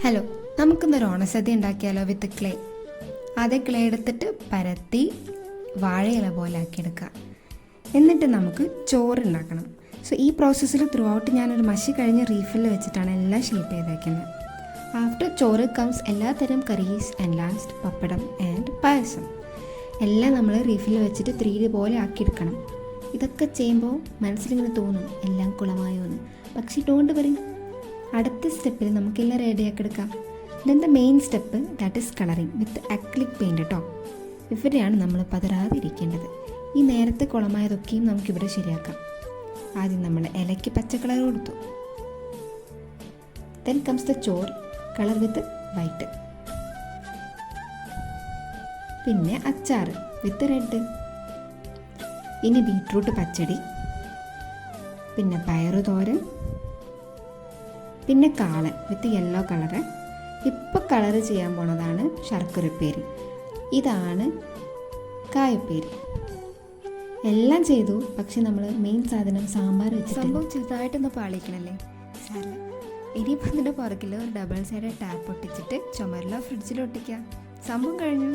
Hello, നമുക്കിന്നൊരു ഓണസദ്യ ഉണ്ടാക്കിയാലോ വിത്ത് clay. അതേ ക്ലേ എടുത്തിട്ട് പരത്തി വാഴയില പോലെ ആക്കിയെടുക്കുക. എന്നിട്ട് നമുക്ക് ചോറ് ഉണ്ടാക്കണം. സോ ഈ പ്രോസസ്സിൽ ത്രൂ ഔട്ട് ഞാനൊരു മഷി കഴിഞ്ഞ് റീഫില്ല് വെച്ചിട്ടാണ് എല്ലാം ഷേപ്പ് ചെയ്തേക്കുന്നത്. ആഫ്റ്റർ ചോറ് കംസ് എല്ലാത്തരം curries and last pappadam and payasam. എല്ലാം നമ്മൾ റീഫില്ല് വെച്ചിട്ട് 3D പോലെ ആക്കിയെടുക്കണം. ഇതൊക്കെ ചെയ്യുമ്പോൾ മനസ്സിലിങ്ങനെ തോന്നും എല്ലാം കുളമായോ എന്ന്. പക്ഷേ ഡോണ്ട് വറി, അടുത്ത സ്റ്റെപ്പിൽ നമുക്കെല്ലാം റെഡിയാക്കി എടുക്കാം. Then the main step, that is colouring with acrylic paint കേട്ടോ. ഇവിടെയാണ് നമ്മൾ പതറാതിരിക്കേണ്ടത്. ഈ നേരത്തെ കുളമായതൊക്കെയും നമുക്കിവിടെ ശരിയാക്കാം. ആദ്യം നമ്മൾ ഇലയ്ക്ക് പച്ച കളർ കൊടുത്തു. Then comes the Chor colour with white. പിന്നെ അച്ചാർ വിത്ത് റെഡ്. ഇനി ബീട്രൂട്ട് പച്ചടി, പിന്നെ പയറു തോരൻ, പിന്നെ കാളൻ വിത്ത് യെല്ലോ കളറ്. ഇപ്പോൾ കളറ് ചെയ്യാൻ പോണതാണ് ശർക്കരപ്പേരി. ഇതാണ് കായപ്പേരി. എല്ലാം ചെയ്തു, പക്ഷെ നമ്മൾ മെയിൻ സാധനം സാമ്പാർ വെച്ചിട്ട് സംഭവം ചെറുതായിട്ടൊന്ന് പാളിക്കണല്ലേ. സാരല്ല. ഇനിയിപ്പോൾ അതിൻ്റെ പുറകിൽ ഒരു ഡബിൾ സൈഡ് ടാപ്പ് ഒട്ടിച്ചിട്ട് ചുമരിലോ ഫ്രിഡ്ജിലോ ഒട്ടിക്കുക. സംഭവം കഴിഞ്ഞു.